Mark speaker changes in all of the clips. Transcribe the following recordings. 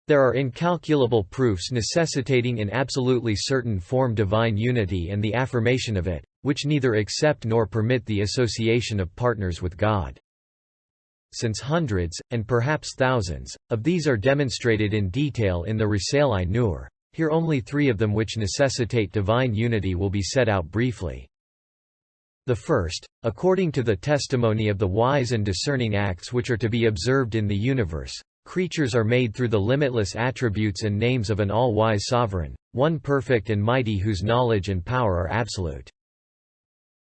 Speaker 1: There are incalculable proofs necessitating in absolutely certain form divine unity and the affirmation of it, which neither accept nor permit the association of partners with God. Since hundreds, and perhaps thousands, of these are demonstrated in detail in the Risale-i Nur, here only 3 of them which necessitate divine unity will be set out briefly. The first, according to the testimony of the wise and discerning acts which are to be observed in the universe, creatures are made through the limitless attributes and names of an all-wise sovereign, one perfect and mighty whose knowledge and power are absolute.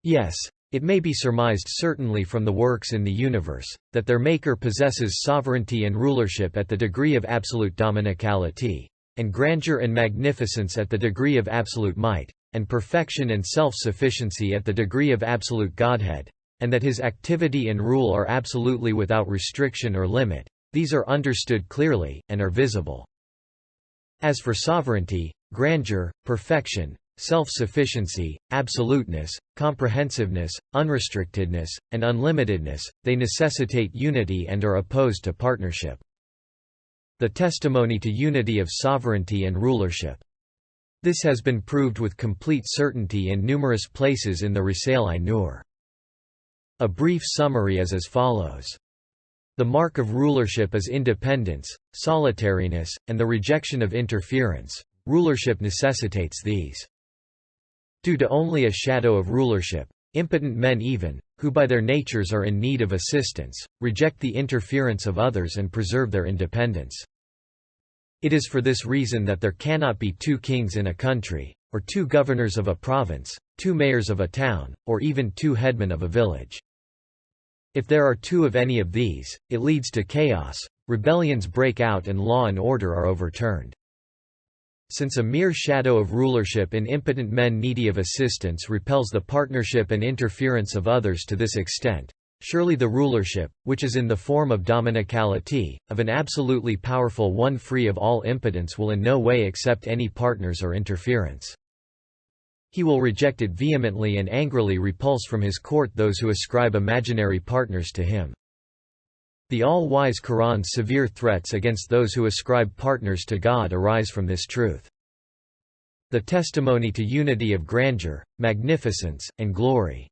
Speaker 1: Yes, it may be surmised certainly from the works in the universe, that their Maker possesses sovereignty and rulership at the degree of absolute dominicality, and grandeur and magnificence at the degree of absolute might, and perfection and self-sufficiency at the degree of absolute Godhead, and that his activity and rule are absolutely without restriction or limit. These are understood clearly, and are visible. As for sovereignty, grandeur, perfection, self-sufficiency, absoluteness, comprehensiveness, unrestrictedness, and unlimitedness, they necessitate unity and are opposed to partnership. The testimony to unity of sovereignty and rulership. This has been proved with complete certainty in numerous places in the Risale-i Nur. A brief summary is as follows. The mark of rulership is independence, solitariness, and the rejection of interference. Rulership necessitates these. Due to only a shadow of rulership, impotent men even, who by their natures are in need of assistance, reject the interference of others and preserve their independence. It is for this reason that there cannot be 2 kings in a country, or 2 governors of a province, 2 mayors of a town, or even 2 headmen of a village. If there are 2 of any of these, it leads to chaos, rebellions break out and law and order are overturned. Since a mere shadow of rulership in impotent men needy of assistance repels the partnership and interference of others to this extent, surely the rulership, which is in the form of dominicality, of an absolutely powerful one free of all impotence will in no way accept any partners or interference. He will reject it vehemently and angrily repulse from his court those who ascribe imaginary partners to him. The all-wise Quran's severe threats against those who ascribe partners to God arise from this truth. The testimony to unity of grandeur, magnificence, and glory.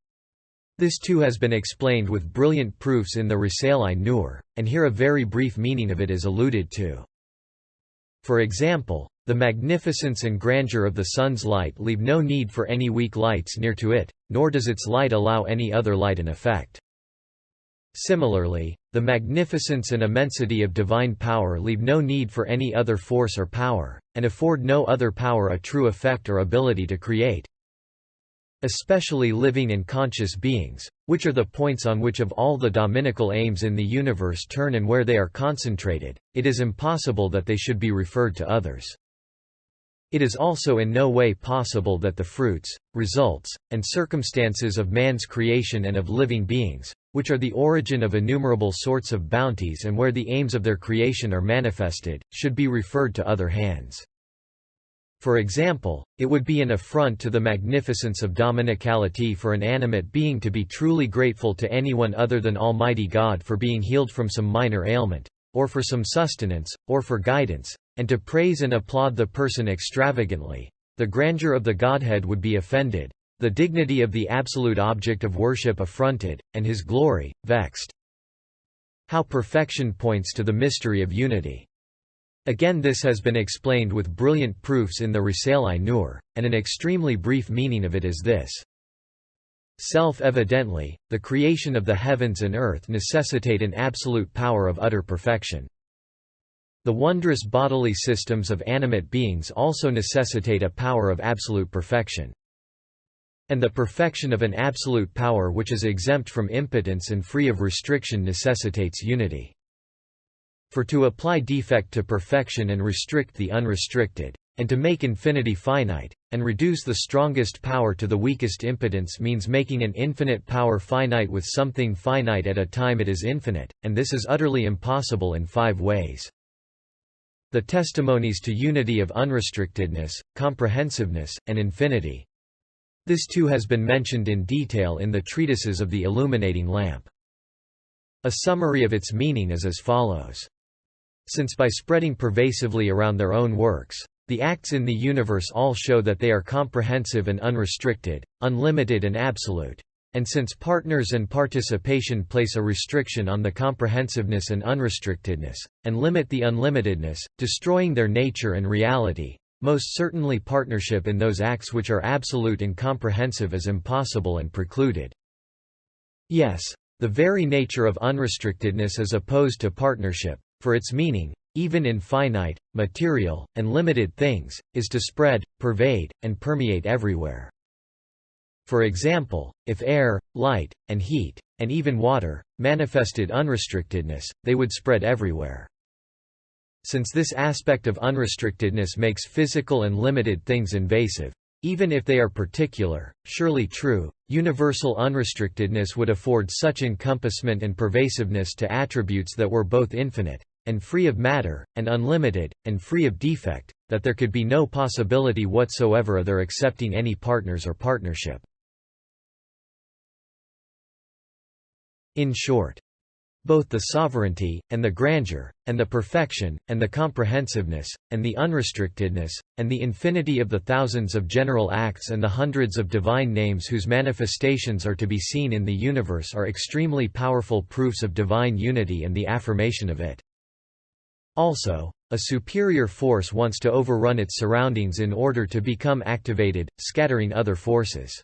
Speaker 1: This too has been explained with brilliant proofs in the Risale-i Nur, and here a very brief meaning of it is alluded to. For example, the magnificence and grandeur of the sun's light leave no need for any weak lights near to it, nor does its light allow any other light an effect. Similarly, the magnificence and immensity of divine power leave no need for any other force or power, and afford no other power a true effect or ability to create. Especially living and conscious beings, which are the points on which of all the dominical aims in the universe turn and where they are concentrated, it is impossible that they should be referred to others. It is also in no way possible that the fruits, results, and circumstances of man's creation and of living beings, which are the origin of innumerable sorts of bounties and where the aims of their creation are manifested, should be referred to other hands. For example, it would be an affront to the magnificence of dominicality for an animate being to be truly grateful to anyone other than Almighty God for being healed from some minor ailment, or for some sustenance, or for guidance, and to praise and applaud the person extravagantly. The grandeur of the Godhead would be offended, the dignity of the absolute object of worship affronted, and his glory, vexed. How perfection points to the mystery of unity. Again, this has been explained with brilliant proofs in the Risale-i Nur, and an extremely brief meaning of it is this. Self-evidently, the creation of the heavens and earth necessitate an absolute power of utter perfection. The wondrous bodily systems of animate beings also necessitate a power of absolute perfection. And the perfection of an absolute power which is exempt from impotence and free of restriction necessitates unity. For to apply defect to perfection and restrict the unrestricted, and to make infinity finite, and reduce the strongest power to the weakest impotence means making an infinite power finite with something finite at a time it is infinite, and this is utterly impossible in 5 ways. The testimonies to unity of unrestrictedness, comprehensiveness, and infinity. This too has been mentioned in detail in the treatises of the illuminating lamp. A summary of its meaning is as follows. since by spreading pervasively around their own works, the acts in the universe all show that they are comprehensive and unrestricted, unlimited and absolute. And since partners and participation place a restriction on the comprehensiveness and unrestrictedness, and limit the unlimitedness, destroying their nature and reality, most certainly partnership in those acts which are absolute and comprehensive is impossible and precluded. Yes, the very nature of unrestrictedness is opposed to partnership, for its meaning, even in finite, material, and limited things, is to spread, pervade, and permeate everywhere. For example, if air, light, and heat, and even water, manifested unrestrictedness, they would spread everywhere. Since this aspect of unrestrictedness makes physical and limited things invasive, even if they are particular, surely true, universal unrestrictedness would afford such encompassment and pervasiveness to attributes that were both infinite, and free of matter, and unlimited, and free of defect, that there could be no possibility whatsoever of their accepting any partners or partnership. In short, both the sovereignty, and the grandeur, and the perfection, and the comprehensiveness, and the unrestrictedness, and the infinity of the thousands of general acts and the hundreds of divine names whose manifestations are to be seen in the universe are extremely powerful proofs of divine unity and the affirmation of it. Also, a superior force wants to overrun its surroundings in order to become activated, scattering other forces.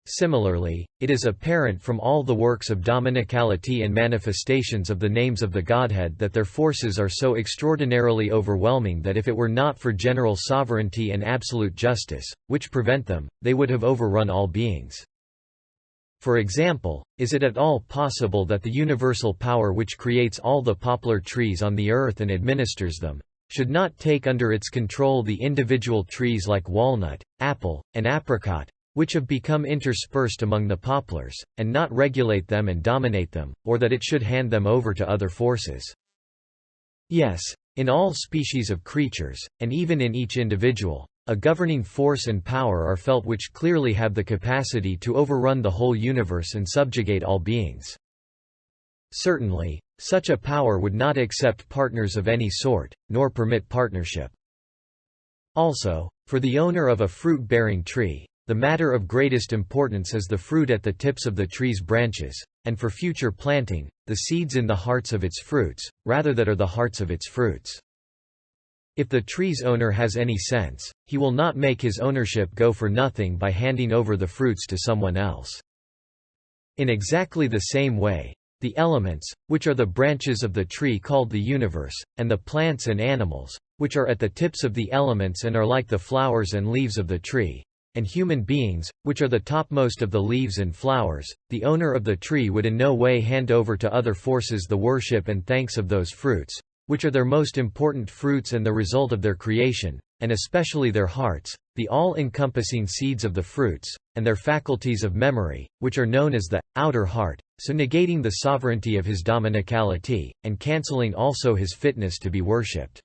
Speaker 1: Similarly, it is apparent from all the works of dominicality and manifestations of the names of the Godhead that their forces are so extraordinarily overwhelming that if it were not for general sovereignty and absolute justice, which prevent them, they would have overrun all beings. For example, is it at all possible that the universal power which creates all the poplar trees on the earth and administers them, should not take under its control the individual trees like walnut, apple, and apricot, which have become interspersed among the poplars, and not regulate them and dominate them, or that it should hand them over to other forces? Yes, in all species of creatures, and even in each individual, a governing force and power are felt which clearly have the capacity to overrun the whole universe and subjugate all beings. Certainly, such a power would not accept partners of any sort, nor permit partnership. Also, for the owner of a fruit-bearing tree, the matter of greatest importance is the fruit at the tips of the tree's branches, and for future planting, the seeds in the hearts of its fruits, rather than are the hearts of its fruits. If the tree's owner has any sense, he will not make his ownership go for nothing by handing over the fruits to someone else. In exactly the same way, the elements, which are the branches of the tree called the universe, and the plants and animals, which are at the tips of the elements and are like the flowers and leaves of the tree, and human beings, which are the topmost of the leaves and flowers, the owner of the tree would in no way hand over to other forces the worship and thanks of those fruits, which are their most important fruits and the result of their creation, and especially their hearts, the all-encompassing seeds of the fruits, and their faculties of memory, which are known as the outer heart, so negating the sovereignty of his dominicality, and cancelling also his fitness to be worshipped.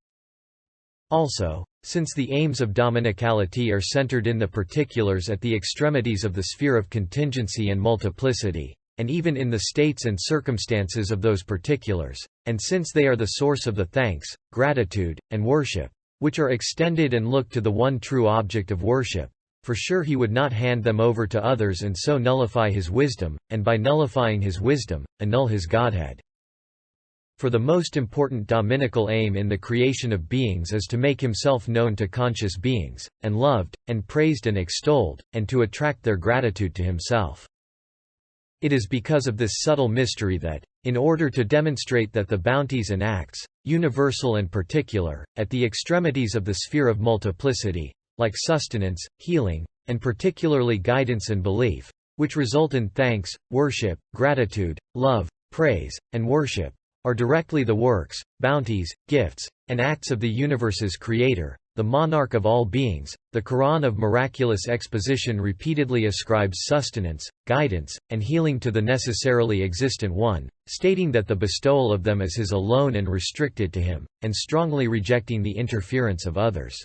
Speaker 1: Also, since the aims of dominicality are centered in the particulars at the extremities of the sphere of contingency and multiplicity, and even in the states and circumstances of those particulars, and since they are the source of the thanks, gratitude, and worship, which are extended and look to the one true object of worship, for sure he would not hand them over to others and so nullify his wisdom, and by nullifying his wisdom, annul his Godhead. For the most important dominical aim in the creation of beings is to make himself known to conscious beings, and loved, and praised and extolled, and to attract their gratitude to himself. It is because of this subtle mystery that, in order to demonstrate that the bounties and acts, universal and particular, at the extremities of the sphere of multiplicity, like sustenance, healing, and particularly guidance and belief, which result in thanks, worship, gratitude, love, praise, and worship, are directly the works, bounties, gifts, and acts of the universe's creator, the monarch of all beings. The Quran of miraculous exposition repeatedly ascribes sustenance, guidance, and healing to the necessarily existent one, stating that the bestowal of them is his alone and restricted to him, and strongly rejecting the interference of others.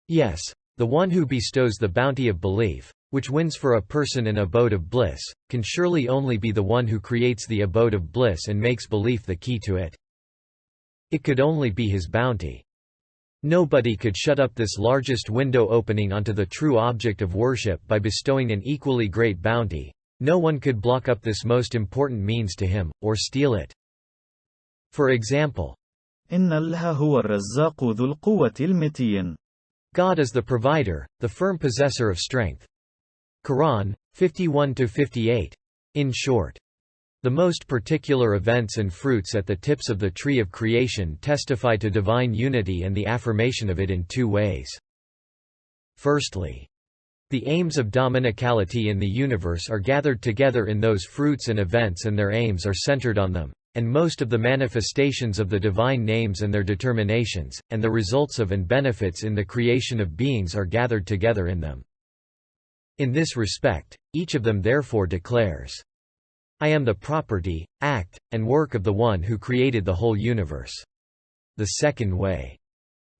Speaker 1: Yes, the one who bestows the bounty of belief, which wins for a person an abode of bliss, can surely only be the one who creates the abode of bliss and makes belief the key to it. It could only be his bounty. Nobody could shut up this largest window opening onto the true object of worship by bestowing an equally great bounty. No one could block up this most important means to him, or steal it. For example,
Speaker 2: إن الله هو الرزاق ذو القوة المتين.
Speaker 1: God is the provider, the firm possessor of strength. Quran 51-58. In short, the most particular events and fruits at the tips of the tree of creation testify to divine unity and the affirmation of it in two ways. Firstly, the aims of dominicality in the universe are gathered together in those fruits and events, and their aims are centered on them, and most of the manifestations of the divine names and their determinations, and the results of and benefits in the creation of beings are gathered together in them. In this respect, each of them therefore declares, I am the property, act, and work of the one who created the whole universe. The second way,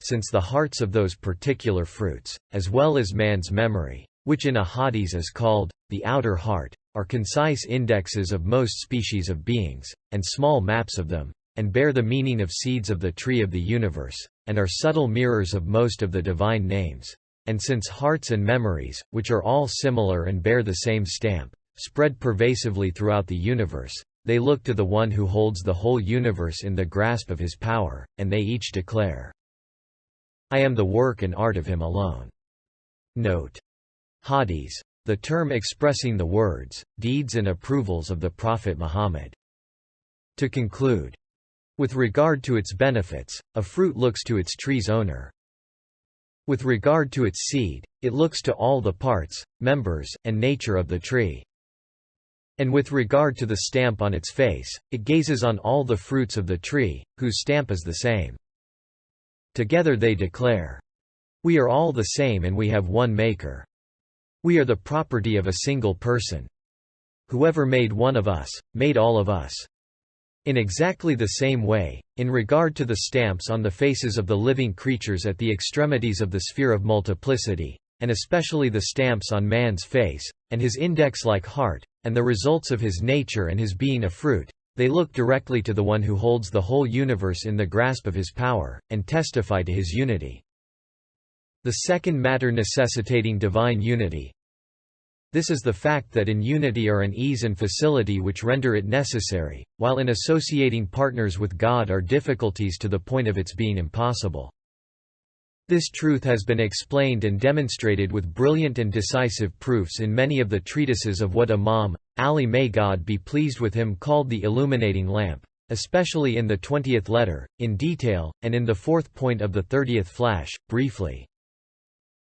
Speaker 1: since the hearts of those particular fruits, as well as man's memory, which in a hadith is called the outer heart, are concise indexes of most species of beings, and small maps of them, and bear the meaning of seeds of the tree of the universe, and are subtle mirrors of most of the divine names. And since hearts and memories, which are all similar and bear the same stamp, spread pervasively throughout the universe, they look to the one who holds the whole universe in the grasp of his power, and they each declare, I am the work and art of him alone. Note: Hadith, the term expressing the words, deeds and approvals of the Prophet Muhammad. To conclude, with regard to its benefits, a fruit looks to its tree's owner. With regard to its seed, it looks to all the parts, members, and nature of the tree. And with regard to the stamp on its face, it gazes on all the fruits of the tree, whose stamp is the same. Together they declare, we are all the same and we have one Maker. We are the property of a single person. Whoever made one of us, made all of us. In exactly the same way, in regard to the stamps on the faces of the living creatures at the extremities of the sphere of multiplicity, and especially the stamps on man's face, and his index-like heart, and the results of his nature and his being a fruit, they look directly to the one who holds the whole universe in the grasp of his power, and testify to his unity. The second matter necessitating divine unity. This is the fact that in unity are an ease and facility which render it necessary, while in associating partners with God are difficulties to the point of its being impossible. This truth has been explained and demonstrated with brilliant and decisive proofs in many of the treatises of what Imam Ali, may God be pleased with him, called the illuminating lamp, especially in the 20th letter, in detail, and in the 4th point of the 30th flash, briefly.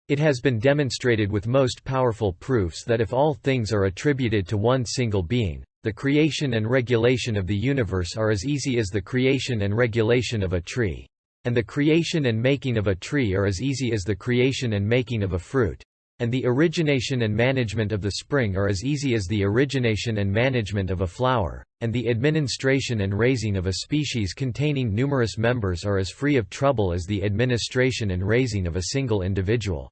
Speaker 1: It has been demonstrated with most powerful proofs that if all things are attributed to one single being, the creation and regulation of the universe are as easy as the creation and regulation of a tree. And the creation and making of a tree are as easy as the creation and making of a fruit. And the origination and management of the spring are as easy as the origination and management of a flower. And the administration and raising of a species containing numerous members are as free of trouble as the administration and raising of a single individual.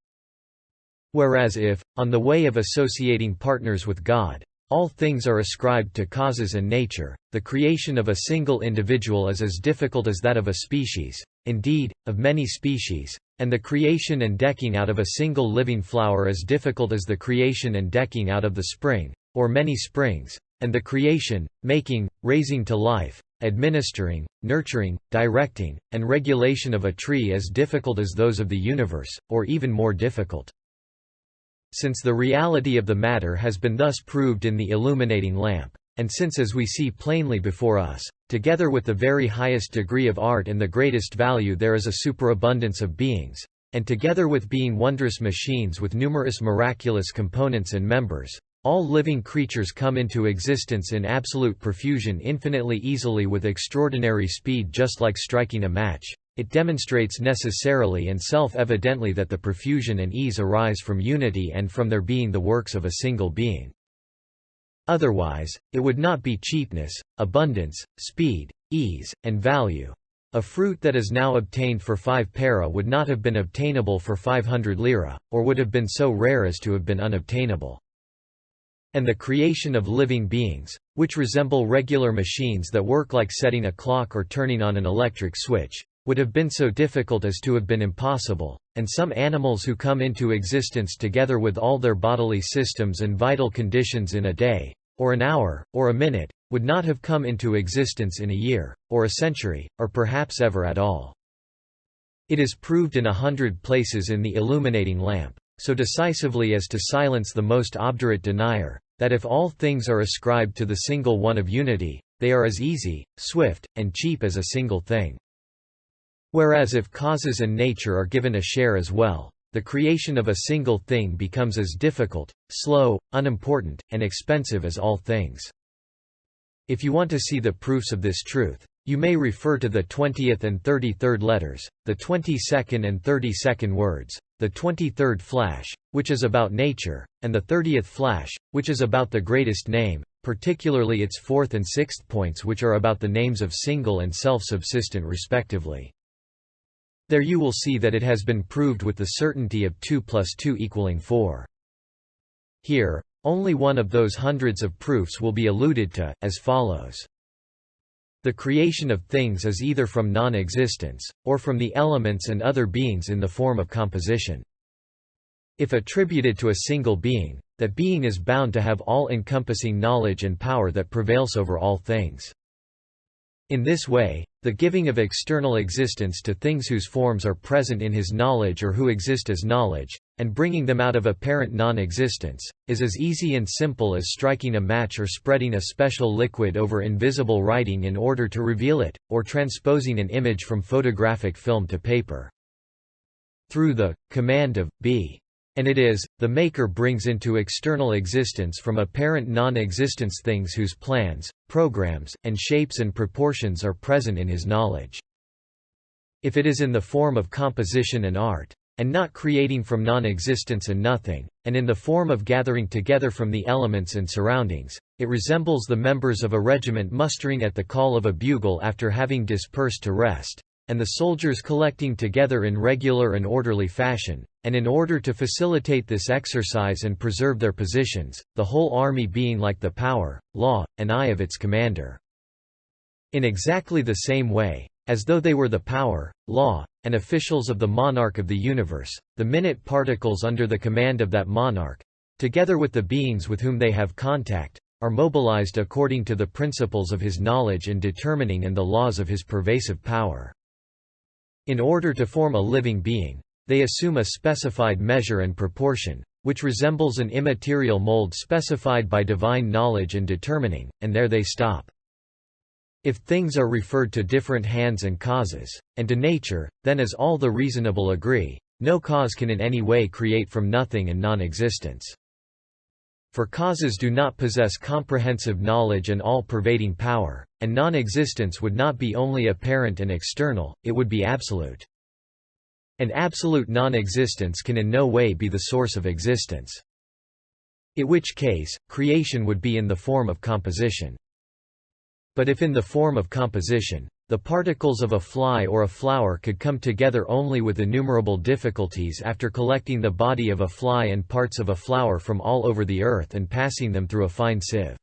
Speaker 1: Whereas if, on the way of associating partners with God, all things are ascribed to causes and nature, the creation of a single individual is as difficult as that of a species, indeed, of many species, and the creation and decking out of a single living flower as difficult as the creation and decking out of the spring, or many springs, and the creation, making, raising to life, administering, nurturing, directing, and regulation of a tree as difficult as those of the universe, or even more difficult. Since the reality of the matter has been thus proved in the illuminating lamp, and since as we see plainly before us, together with the very highest degree of art and the greatest value there is a superabundance of beings, and together with being wondrous machines with numerous miraculous components and members, all living creatures come into existence in absolute profusion infinitely easily with extraordinary speed, just like striking a match. It demonstrates necessarily and self-evidently that the profusion and ease arise from unity and from their being the works of a single being. Otherwise, it would not be cheapness, abundance, speed, ease, and value. A fruit that is now obtained for 5 para would not have been obtainable for 500 lira, or would have been so rare as to have been unobtainable. and the creation of living beings, which resemble regular machines that work like setting a clock or turning on an electric switch, would have been so difficult as to have been impossible, and some animals who come into existence together with all their bodily systems and vital conditions in a day, or an hour, or a minute, would not have come into existence in a year, or a century, or perhaps ever at all. It is proved in 100 places in the illuminating lamp, so decisively as to silence the most obdurate denier, that if all things are ascribed to the single one of unity, they are as easy, swift, and cheap as a single thing. Whereas if causes and nature are given a share as well, the creation of a single thing becomes as difficult, slow, unimportant, and expensive as all things. If you want to see the proofs of this truth, you may refer to the 20th and 33rd letters, the 22nd and 32nd words, the 23rd flash, which is about nature, and the 30th flash, which is about the greatest name, particularly its 4th and 6th points, which are about the names of single and self-subsistent respectively. There you will see that it has been proved with the certainty of 2 plus 2 equaling 4. Here, only one of those hundreds of proofs will be alluded to, as follows. The creation of things is either from non-existence, or from the elements and other beings in the form of composition. If attributed to a single being, that being is bound to have all-encompassing knowledge and power that prevails over all things. In this way, the giving of external existence to things whose forms are present in his knowledge or who exist as knowledge, and bringing them out of apparent non-existence, is as easy and simple as striking a match or spreading a special liquid over invisible writing in order to reveal it, or transposing an image from photographic film to paper. Through the command of be. And it is, the Maker brings into external existence from apparent non-existence things whose plans, programs, and shapes and proportions are present in his knowledge. If it is in the form of composition and art, and not creating from non-existence and nothing, and in the form of gathering together from the elements and surroundings, it resembles the members of a regiment mustering at the call of a bugle after having dispersed to rest, and the soldiers collecting together in regular and orderly fashion, and in order to facilitate this exercise and preserve their positions, the whole army being like the power, law, and eye of its commander. In exactly the same way, as though they were the power, law, and officials of the monarch of the universe, the minute particles under the command of that monarch, together with the beings with whom they have contact, are mobilized according to the principles of his knowledge and determining and the laws of his pervasive power. In order to form a living being, they assume a specified measure and proportion, which resembles an immaterial mold specified by divine knowledge and determining, and there they stop. If things are referred to different hands and causes, and to nature, then as all the reasonable agree, no cause can in any way create from nothing and non-existence. For causes do not possess comprehensive knowledge and all-pervading power, and non-existence would not be only apparent and external, it would be absolute. And absolute non-existence can in no way be the source of existence. In which case, creation would be in the form of composition. But if in the form of composition, the particles of a fly or a flower could come together only with innumerable difficulties after collecting the body of a fly and parts of a flower from all over the earth and passing them through a fine sieve.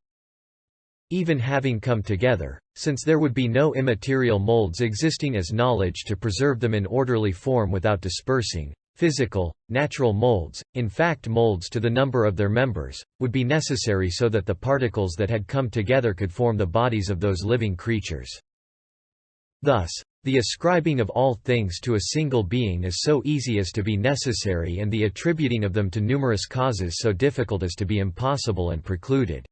Speaker 1: Even having come together, since there would be no immaterial molds existing as knowledge to preserve them in orderly form without dispersing, physical, natural molds, in fact molds to the number of their members, would be necessary so that the particles that had come together could form the bodies of those living creatures. Thus, the ascribing of all things to a single being is so easy as to be necessary, and the attributing of them to numerous causes so difficult as to be impossible and precluded.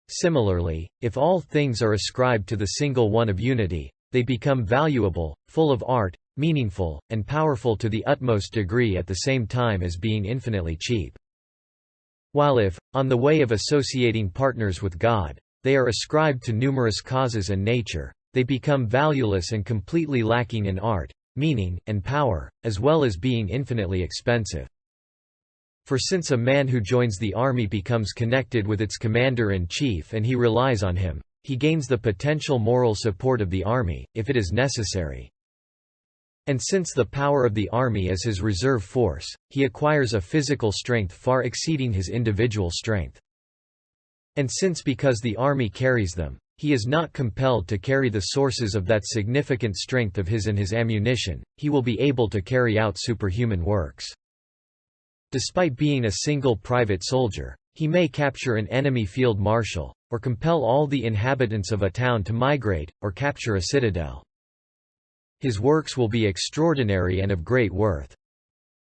Speaker 1: Similarly, if all things are ascribed to the single one of unity, they become valuable, full of art, meaningful, and powerful to the utmost degree at the same time as being infinitely cheap. While if, on the way of associating partners with God, they are ascribed to numerous causes and nature, they become valueless and completely lacking in art, meaning, and power, as well as being infinitely expensive. For since a man who joins the army becomes connected with its commander-in-chief and he relies on him, he gains the potential moral support of the army, if it is necessary. And since the power of the army is his reserve force, he acquires a physical strength far exceeding his individual strength. And since because the army carries them, he is not compelled to carry the sources of that significant strength of his and his ammunition, he will be able to carry out superhuman works. Despite being a single private soldier, he may capture an enemy field marshal, or compel all the inhabitants of a town to migrate, or capture a citadel. His works will be extraordinary and of great worth.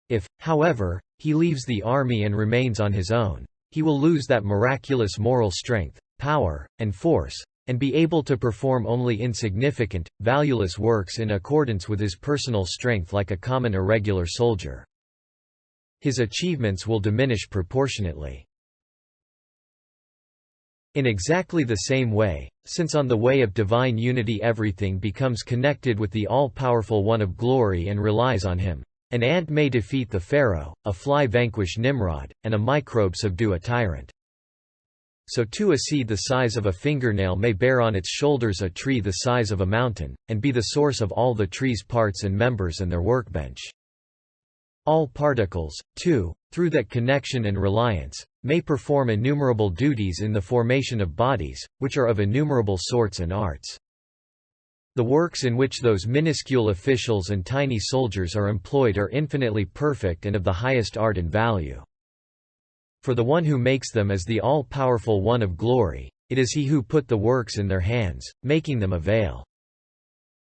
Speaker 1: If, however, he leaves the army and remains on his own, he will lose that miraculous moral strength, power, and force, and be able to perform only insignificant, valueless works in accordance with his personal strength like a common irregular soldier. His achievements will diminish proportionately. In exactly the same way, since on the way of divine unity everything becomes connected with the all-powerful One of Glory and relies on him, an ant may defeat the pharaoh, a fly vanquish Nimrod, and a microbe subdue a tyrant. So too a seed the size of a fingernail may bear on its shoulders a tree the size of a mountain, and be the source of all the tree's parts and members and their workbench. All particles, too, through that connection and reliance, may perform innumerable duties in the formation of bodies, which are of innumerable sorts and arts. The works in which those minuscule officials and tiny soldiers are employed are infinitely perfect and of the highest art and value. For the one who makes them is the all-powerful One of Glory, it is he who put the works in their hands, making them avail.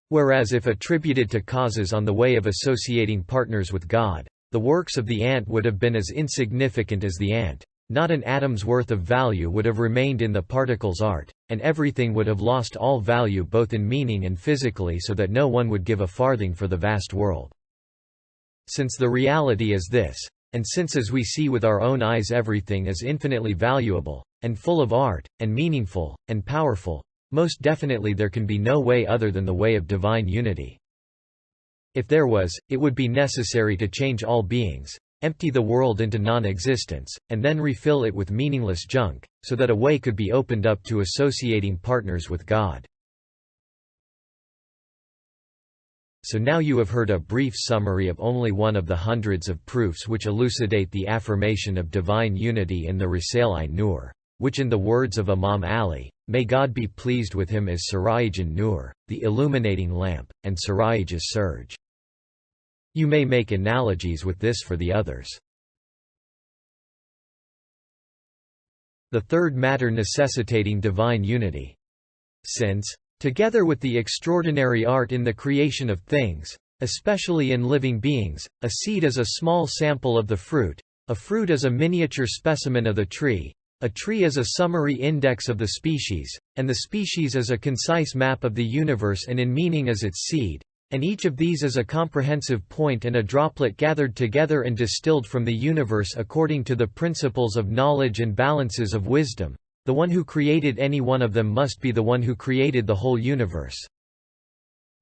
Speaker 1: Whereas if attributed to causes on the way of associating partners with God, the works of the ant would have been as insignificant as the ant, not an atom's worth of value would have remained in the particle's art, and everything would have lost all value both in meaning and physically so that no one would give a farthing for the vast world. Since the reality is this, and since as we see with our own eyes everything is infinitely valuable, and full of art, and meaningful, and powerful, most definitely there can be no way other than the way of divine unity. If there was, it would be necessary to change all beings, empty the world into non-existence, and then refill it with meaningless junk, so that a way could be opened up to associating partners with God. So now you have heard a brief summary of only one of the hundreds of proofs which elucidate the affirmation of divine unity in the Risale-i-Nur, which in the words of Imam Ali, may God be pleased with him, is Siraj an-Nur, the illuminating lamp, and Siraj as-Surj. You may make analogies with this for the others. The third matter necessitating divine unity. Since, together with the extraordinary art in the creation of things, especially in living beings, a seed is a small sample of the fruit, a fruit is a miniature specimen of the tree, a tree is a summary index of the species, and the species is a concise map of the universe and in meaning as its seed, and each of these is a comprehensive point and a droplet gathered together and distilled from the universe according to the principles of knowledge and balances of wisdom. The one who created any one of them must be the one who created the whole universe.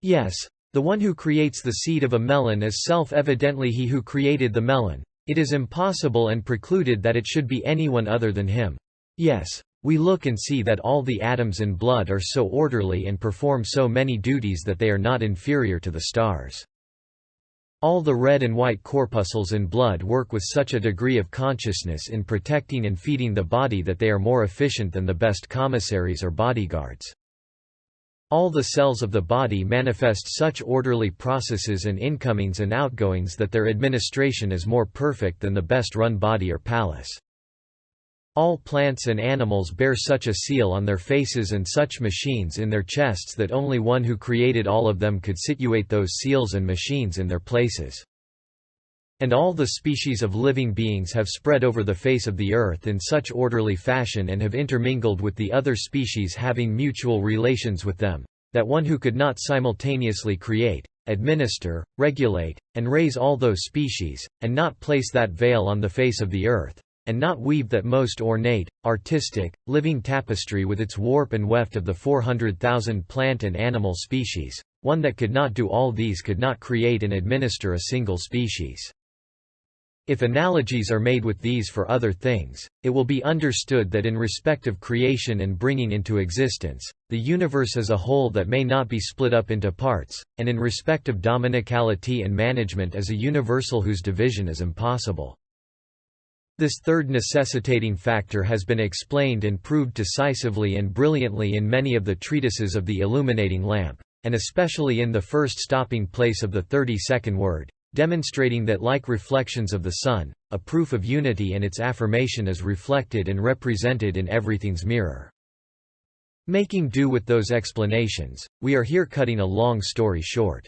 Speaker 1: Yes, the one who creates the seed of a melon is self-evidently he who created the melon. It is impossible and precluded that it should be anyone other than him. Yes, we look and see that all the atoms in blood are so orderly and perform so many duties that they are not inferior to the stars. All the red and white corpuscles in blood work with such a degree of consciousness in protecting and feeding the body that they are more efficient than the best commissaries or bodyguards. All the cells of the body manifest such orderly processes and incomings and outgoings that their administration is more perfect than the best-run body or palace. All plants and animals bear such a seal on their faces and such machines in their chests that only one who created all of them could situate those seals and machines in their places. And all the species of living beings have spread over the face of the earth in such orderly fashion and have intermingled with the other species having mutual relations with them, that one who could not simultaneously create, administer, regulate, and raise all those species, and not place that veil on the face of the earth, and not weave that most ornate, artistic, living tapestry with its warp and weft of the 400,000 plant and animal species, one that could not do all these could not create and administer a single species. If analogies are made with these for other things, it will be understood that in respect of creation and bringing into existence, the universe as a whole that may not be split up into parts, and in respect of dominicality and management as a universal whose division is impossible. This third necessitating factor has been explained and proved decisively and brilliantly in many of the treatises of the illuminating lamp, and especially in the first stopping place of the 32nd word, demonstrating that like reflections of the sun, a proof of unity and its affirmation is reflected and represented in everything's mirror. Making do with those explanations, we are here cutting a long story short.